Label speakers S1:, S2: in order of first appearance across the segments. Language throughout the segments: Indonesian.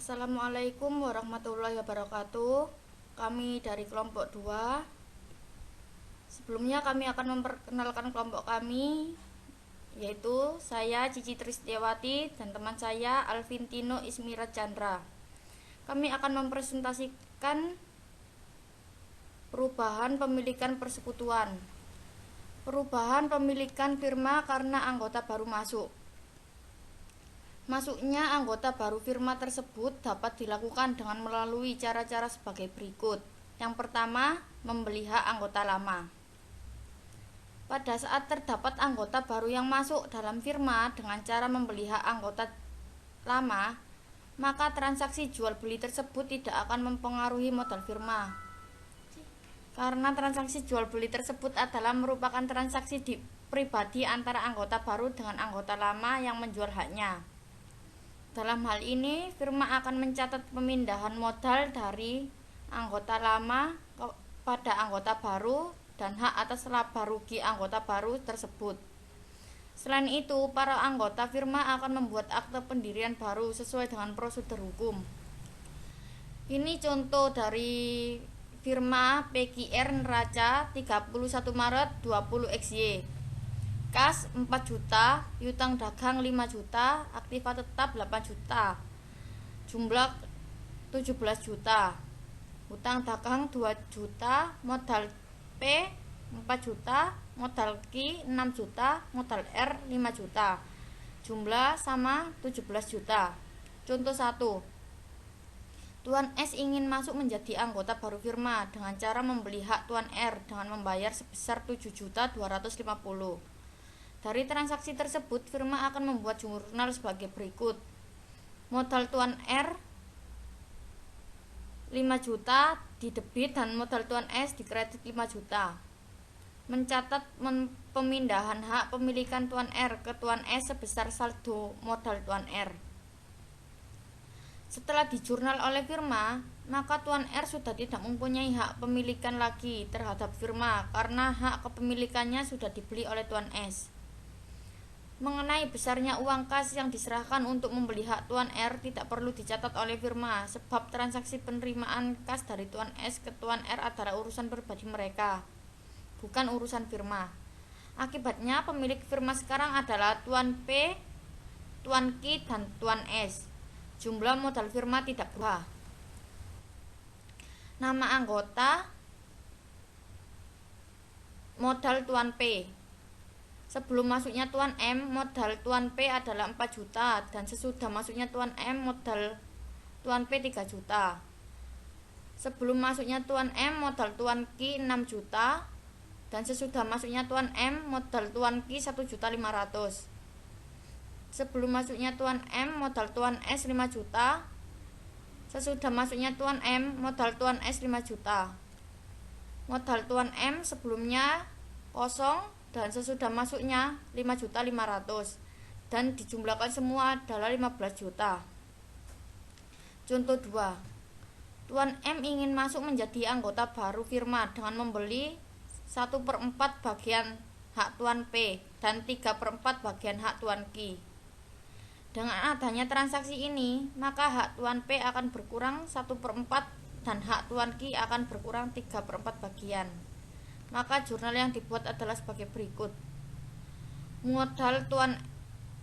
S1: Assalamualaikum warahmatullahi wabarakatuh. Kami dari kelompok 2. Sebelumnya kami akan memperkenalkan kelompok kami, yaitu saya Cici Tristiawati dan teman saya Alvin Tino Ismira Chandra. Kami akan mempresentasikan perubahan pemilikan persekutuan. Perubahan pemilikan firma karena anggota baru masuk. Masuknya anggota baru firma tersebut dapat dilakukan dengan melalui cara-cara sebagai berikut. Yang pertama, membeli hak anggota lama. Pada saat terdapat anggota baru yang masuk dalam firma dengan cara membeli hak anggota lama, maka transaksi jual beli tersebut tidak akan mempengaruhi modal firma. Karena transaksi jual beli tersebut adalah merupakan transaksi pribadi antara anggota baru dengan anggota lama yang menjual haknya. Dalam hal ini, firma akan mencatat pemindahan modal dari anggota lama kepada anggota baru dan hak atas laba rugi anggota baru tersebut. Selain itu, para anggota firma akan membuat akte pendirian baru sesuai dengan prosedur hukum. Ini contoh dari firma PQR Neraca 31 Maret 20 XY. Kas 4 juta, piutang dagang 5 juta, aktiva tetap 8 juta, jumlah 17 juta, hutang dagang 2 juta, modal P 4 juta, modal Q 6 juta, modal R 5 juta, jumlah sama 17 juta. Contoh 1. Tuan S ingin masuk menjadi anggota baru firma dengan cara membeli hak Tuan R dengan membayar sebesar 7.250.000. Dari transaksi tersebut, firma akan membuat jurnal sebagai berikut. Modal Tuan R 5 juta didebit dan modal Tuan S dikredit 5 juta. Mencatat pemindahan hak pemilikan Tuan R ke Tuan S sebesar saldo modal Tuan R. Setelah dijurnal oleh firma, maka Tuan R sudah tidak mempunyai hak pemilikan lagi terhadap firma karena hak kepemilikannya sudah dibeli oleh Tuan S. Mengenai besarnya uang kas yang diserahkan untuk membeli hak Tuan R tidak perlu dicatat oleh firma, sebab transaksi penerimaan kas dari Tuan S ke Tuan R adalah urusan pribadi mereka, bukan urusan firma. Akibatnya pemilik firma sekarang adalah Tuan P, Tuan Q, dan Tuan S. Jumlah modal firma tidak berubah. Nama anggota, modal Tuan P. Sebelum masuknya Tuan M, modal Tuan P adalah 4 juta dan sesudah masuknya Tuan M, modal Tuan P 3 juta. Sebelum masuknya Tuan M, modal Tuan Q 6 juta dan sesudah masuknya Tuan M, modal Tuan Q 1.500.000. Sebelum masuknya Tuan M, modal Tuan S 5 juta. Sesudah masuknya Tuan M, modal Tuan S 5 juta. Modal Tuan M sebelumnya kosong dan sesudah masuknya 5.500.000 dan dijumlahkan semua adalah 15 juta. Contoh 2. Tuan M ingin masuk menjadi anggota baru firma dengan membeli 1/4 bagian hak Tuan P dan 3/4 bagian hak Tuan Q. Dengan adanya transaksi ini, maka hak Tuan P akan berkurang 1/4 dan hak Tuan Q akan berkurang 3/4 bagian. Maka jurnal yang dibuat adalah sebagai berikut. Modal Tuan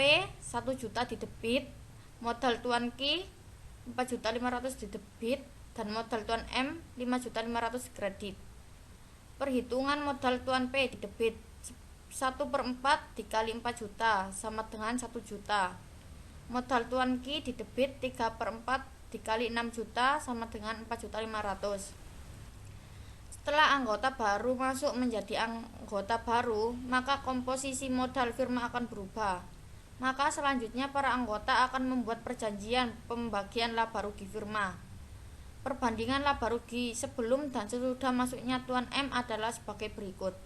S1: P 1 juta didebit, modal Tuan Q 4.500.000 didebit, dan modal Tuan M 5.500.000 dikredit. Perhitungan modal Tuan P didebit 1/4 dikali 4 juta sama dengan 1 juta. Modal Tuan Q didebit 3/4 dikali 6 juta sama dengan 4.500.000. Setelah anggota baru masuk menjadi anggota baru, maka komposisi modal firma akan berubah. Maka selanjutnya para anggota akan membuat perjanjian pembagian laba rugi firma. Perbandingan laba rugi sebelum dan sesudah masuknya Tuan M adalah sebagai berikut.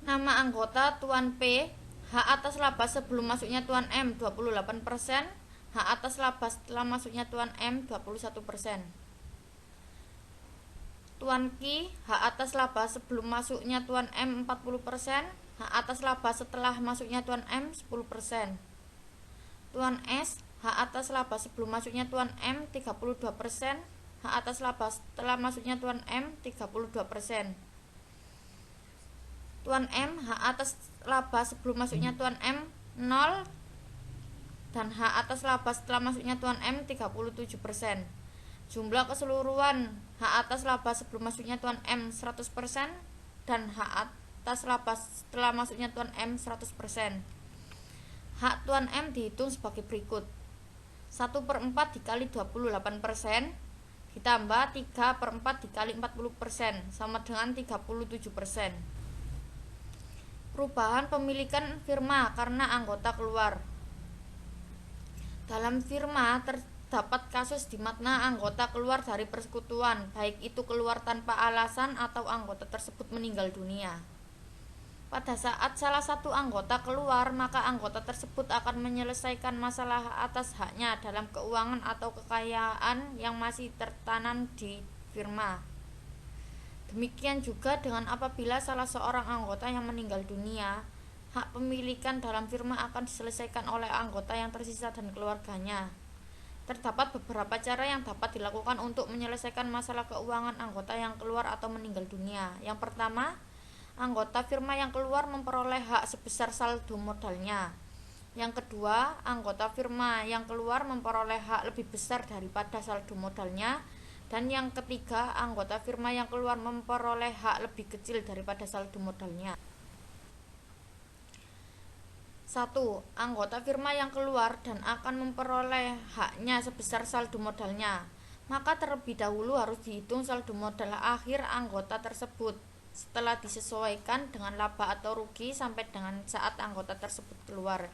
S1: Nama anggota Tuan P, hak atas laba sebelum masuknya Tuan M 28%, hak atas laba setelah masuknya Tuan M 21%. Tuan Q, hak atas laba sebelum masuknya Tuan M 40%, hak atas laba setelah masuknya Tuan M 10%. Tuan S, H atas laba sebelum masuknya Tuan M 32%, H atas laba setelah masuknya Tuan M 32%. Tuan M, H atas laba sebelum masuknya Tuan M 0, dan H atas laba setelah masuknya Tuan M 37%. Jumlah keseluruhan H atas laba sebelum masuknya Tuan M 100%, dan H atas laba setelah masuknya Tuan M 100%. Hak Tuan M dihitung sebagai berikut: 1/4 dikali 28% ditambah 3/4 dikali 40% sama dengan 37%. Perubahan pemilikan firma karena anggota keluar. Dalam firma terdapat kasus di mana anggota keluar dari persekutuan, baik itu keluar tanpa alasan atau anggota tersebut meninggal dunia. Pada saat salah satu anggota keluar, maka anggota tersebut akan menyelesaikan masalah atas haknya dalam keuangan atau kekayaan yang masih tertanam di firma. Demikian juga dengan apabila salah seorang anggota yang meninggal dunia, hak pemilikan dalam firma akan diselesaikan oleh anggota yang tersisa dan keluarganya. Terdapat beberapa cara yang dapat dilakukan untuk menyelesaikan masalah keuangan anggota yang keluar atau meninggal dunia. Yang pertama, anggota firma yang keluar memperoleh hak sebesar saldo modalnya. Yang kedua, anggota firma yang keluar memperoleh hak lebih besar daripada saldo modalnya. Dan yang ketiga, anggota firma yang keluar memperoleh hak lebih kecil daripada saldo modalnya. 1. Anggota firma yang keluar dan akan memperoleh haknya sebesar saldo modalnya, maka terlebih dahulu harus dihitung saldo modal akhir anggota tersebut setelah disesuaikan dengan laba atau rugi sampai dengan saat anggota tersebut keluar.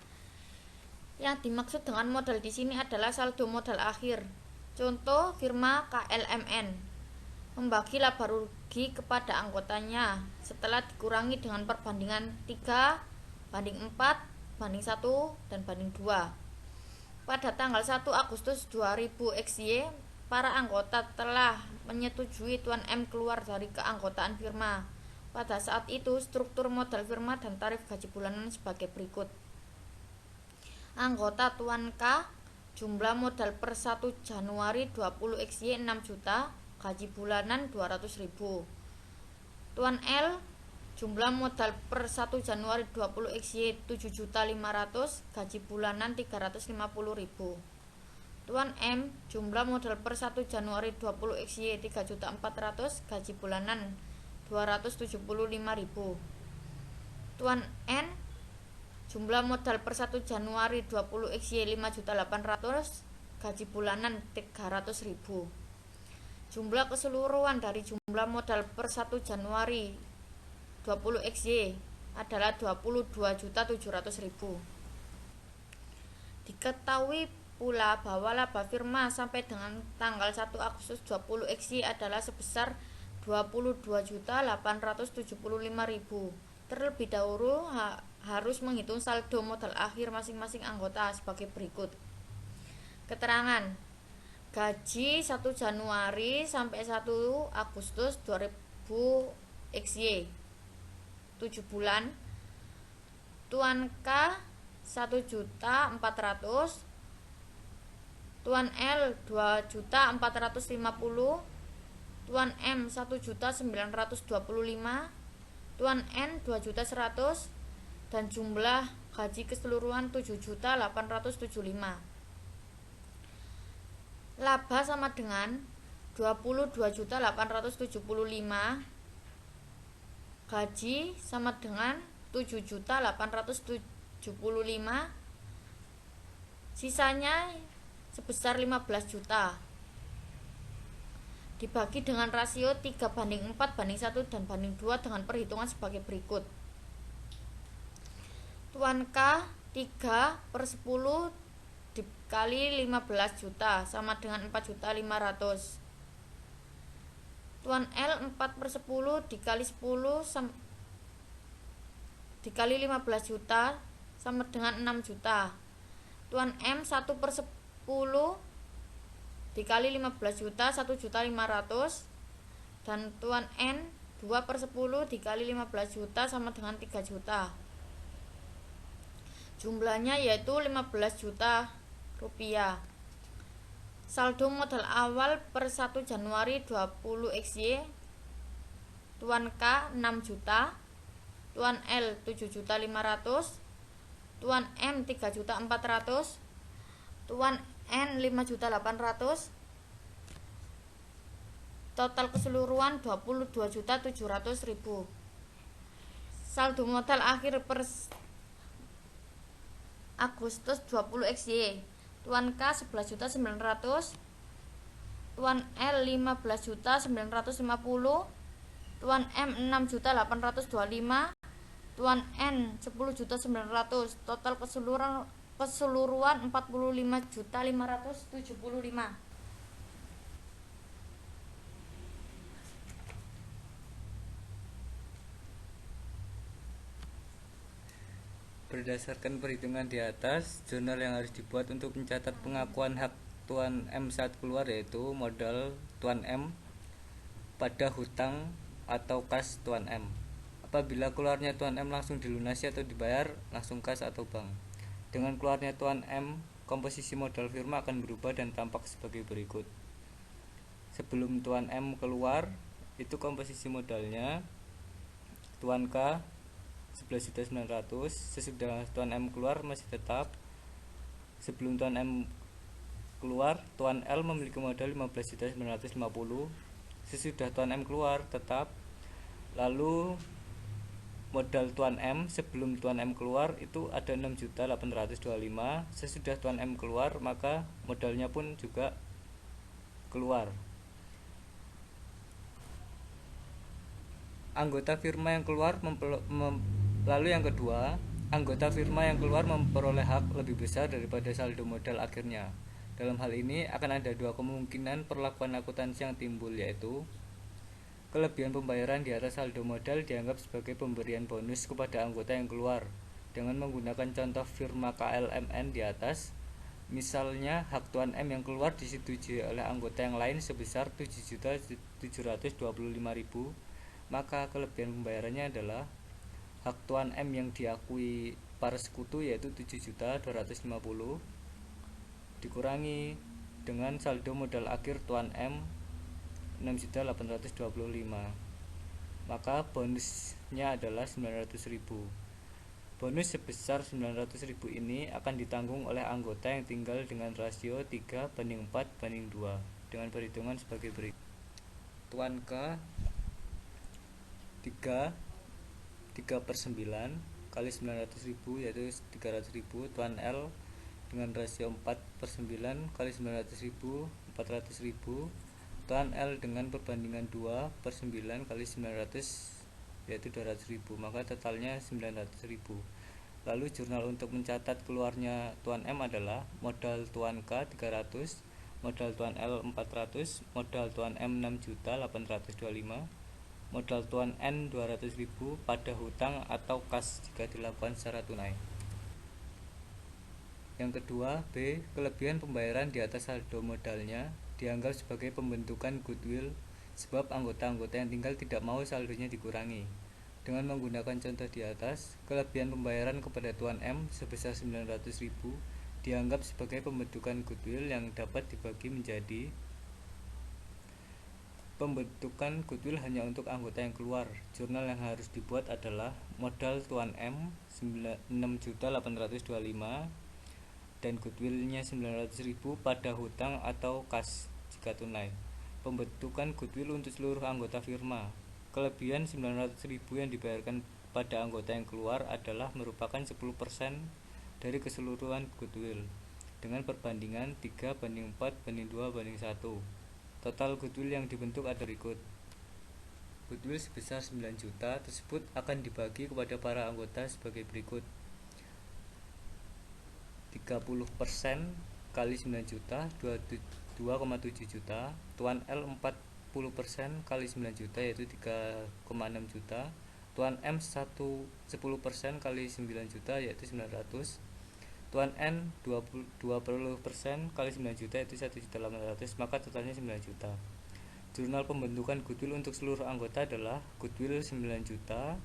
S1: Yang dimaksud dengan modal di sini adalah saldo modal akhir. Contoh, firma KLMN membagi laba rugi kepada anggotanya setelah dikurangi dengan perbandingan 3/4 banding 1 dan banding 2. Pada tanggal 1 Agustus 2000 XY, para anggota telah menyetujui Tuan M keluar dari keanggotaan firma. Pada saat itu, struktur modal firma dan tarif gaji bulanan sebagai berikut. Anggota Tuan K, jumlah modal per 1 Januari 20 XY 6 juta, gaji bulanan 200.000. Tuan L, jumlah modal per 1 Januari 20 XY 7.500.000, gaji bulanan 350.000. Tuan M, jumlah modal per 1 Januari 20 XY 3.400.000, gaji bulanan 275.000. Tuan N, jumlah modal per 1 Januari 20 XY 5.800.000, gaji bulanan 300.000. Jumlah keseluruhan dari jumlah modal per 1 Januari 20 XY adalah 22.700.000. Diketahui pula bahwa laba firma sampai dengan tanggal 1 Agustus 20 XY adalah sebesar 22.875.000. Terlebih dahulu harus menghitung saldo modal akhir masing-masing anggota sebagai berikut. Keterangan gaji 1 Januari sampai 1 Agustus 2000 XY 7 bulan. Tuan K 1.400.000, Tuan L 2.450.000, Tuan M 1.925.000, Tuan N 2.100.000, dan jumlah gaji keseluruhan 7.875.000. Laba sama dengan 22.875, gaji sama dengan 7.875, sisanya sebesar 15 juta. Dibagi dengan rasio 3/4/1 dan banding 2 dengan perhitungan sebagai berikut. Tuan K 3/10 dikali 15 juta sama dengan 4.500.000. Tuan L 4/10 dikali 10 dikali 15 juta sama dengan 6 juta. Tuan M 1/10 dikali 15 juta 1.500.000, dan Tuan N 2/10 dikali 15 juta sama dengan 3 juta. Jumlahnya yaitu 15 juta rupiah. Saldo modal awal per 1 Januari 20 XY, Tuan K 6 juta, Tuan L 7.500.000, Tuan M 3.400.000, Tuan N 5.800.000, total keseluruhan 22.700.000. Saldo modal akhir per Agustus 20 XY, Tuan K 11.900.000, Tuan L 15.950.000, Tuan M 6.825.000, Tuan N 10.900.000, total keseluruhan 45.575.
S2: Berdasarkan perhitungan di atas, jurnal yang harus dibuat untuk mencatat pengakuan hak Tuan M saat keluar yaitu modal Tuan M pada hutang atau kas Tuan M. Apabila keluarnya Tuan M langsung dilunasi atau dibayar langsung kas atau bank. Dengan keluarnya Tuan M, komposisi modal firma akan berubah dan tampak sebagai berikut. Sebelum Tuan M keluar, itu komposisi modalnya Tuan K 11.900.000. Sesudah Tuan M keluar masih tetap. Sebelum Tuan M keluar, Tuan L memiliki modal 15.950.000. Sesudah Tuan M keluar tetap. Lalu modal Tuan M sebelum Tuan M keluar itu ada 6.825.000. Sesudah Tuan M keluar maka modalnya pun juga keluar. Anggota firma yang keluar lalu yang kedua, anggota firma yang keluar memperoleh hak lebih besar daripada saldo modal akhirnya. Dalam hal ini akan ada dua kemungkinan perlakuan akuntansi yang timbul, yaitu kelebihan pembayaran di atas saldo modal dianggap sebagai pemberian bonus kepada anggota yang keluar dengan menggunakan contoh firma KLMN di atas. Misalnya hak Tuan M yang keluar disetujui oleh anggota yang lain sebesar 7.725.000, maka kelebihan pembayarannya adalah hak Tuan M yang diakui para sekutu yaitu 7.250.000 dikurangi dengan saldo modal akhir Tuan M 6.825.000, maka bonusnya adalah 900.000. Bonus sebesar 900.000 ini akan ditanggung oleh anggota yang tinggal dengan rasio 3:4:2 dengan perhitungan sebagai berikut. Tuan K 3/9 kali 900.000 yaitu 300.000. Tuan L dengan rasio 4/9 kali 900.000 400.000. Tuan L dengan perbandingan 2/9 kali 900 yaitu 200.000, maka totalnya 900.000. Lalu jurnal untuk mencatat keluarnya Tuan M adalah modal Tuan K 300, modal Tuan L 400, modal Tuan M 6.825.000, modal Tuan N 200.000 pada hutang atau kas jika dilakukan secara tunai. Yang kedua, B. Kelebihan pembayaran di atas saldo modalnya dianggap sebagai pembentukan goodwill sebab anggota-anggota yang tinggal tidak mau saldonya dikurangi. Dengan menggunakan contoh di atas, kelebihan pembayaran kepada Tuan M sebesar 900.000 dianggap sebagai pembentukan goodwill yang dapat dibagi menjadi pembentukan goodwill hanya untuk anggota yang keluar. Jurnal yang harus dibuat adalah modal Tuan M 6.825.000 dan goodwillnya 900.000 pada hutang atau kas jika tunai. Pembentukan goodwill untuk seluruh anggota firma. Kelebihan 900.000 yang dibayarkan pada anggota yang keluar adalah merupakan 10% dari keseluruhan goodwill dengan perbandingan 3:4:2:1. Total goodwill yang dibentuk ada berikut. Goodwill sebesar 9 juta tersebut akan dibagi kepada para anggota sebagai berikut. 30% kali 9 juta 2,7 juta. Tuan L 40% kali 9 juta yaitu 3,6 juta. Tuan M 10% kali 9 juta yaitu 900. Tuan N 20% kali 9 juta yaitu 1.800.000, maka totalnya 9 juta. Jurnal pembentukan goodwill untuk seluruh anggota adalah goodwill 9 juta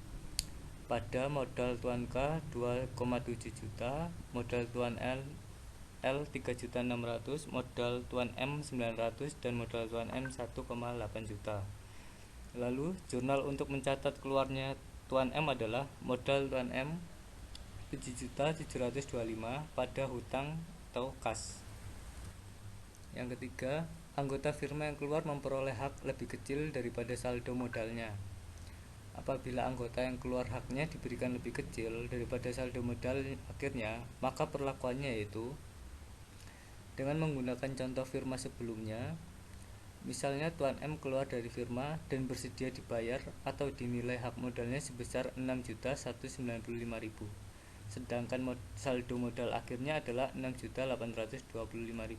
S2: pada modal Tuan K 2,7 juta, modal Tuan L L 3.600.000, modal tuan M 900 dan modal tuan M 1,8 juta. Lalu jurnal untuk mencatat keluarnya tuan M adalah modal tuan M 7.725 pada hutang atau kas. Yang ketiga, anggota firma yang keluar memperoleh hak lebih kecil daripada saldo modalnya. Apabila anggota yang keluar haknya diberikan lebih kecil daripada saldo modal akhirnya, maka perlakuannya yaitu dengan menggunakan contoh firma sebelumnya. Misalnya tuan M keluar dari firma dan bersedia dibayar atau dinilai hak modalnya sebesar 6.195.000, sedangkan saldo modal akhirnya adalah 6.825.000.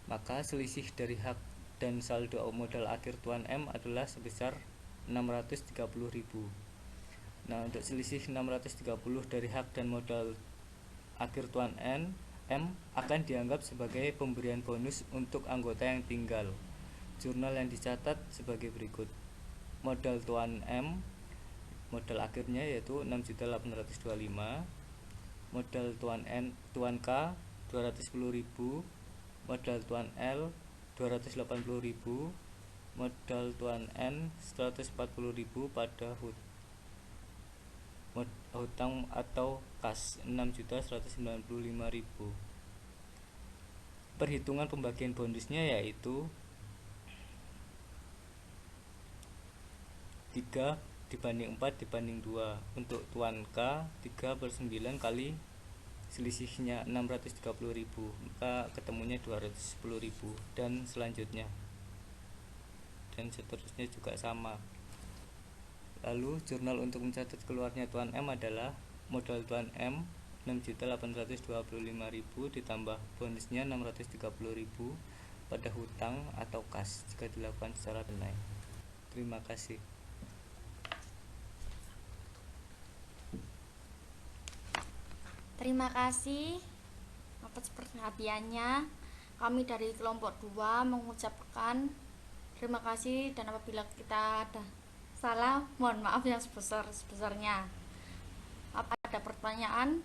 S2: Maka selisih dari hak dan saldo modal akhir tuan M adalah sebesar 630.000. Nah, untuk selisih 630 dari hak dan modal akhir tuan M akan dianggap sebagai pemberian bonus untuk anggota yang tinggal. Jurnal yang dicatat sebagai berikut. Modal tuan M, modal akhirnya yaitu 6.825. Modal tuan K 210.000. Modal tuan L 280.000. Modal tuan N 140.000 pada hutang atau kas 6.195.000. Perhitungan pembagian bonusnya yaitu 3/4/2. Untuk tuan K 3/9 kali selisihnya 630.000, maka ketemunya 210.000, dan selanjutnya dan seterusnya juga sama. Lalu jurnal untuk mencatat keluarnya tuan M adalah modal tuan M 6.825.000 ditambah bonusnya 630.000 pada hutang atau kas jika dilakukan secara tunai. Terima kasih.
S1: Terima kasih atas perhatiannya. Kami dari kelompok 2 mengucapkan terima kasih, dan apabila kita ada salah, mohon maaf yang sebesar-besarnya. Apa ada pertanyaan?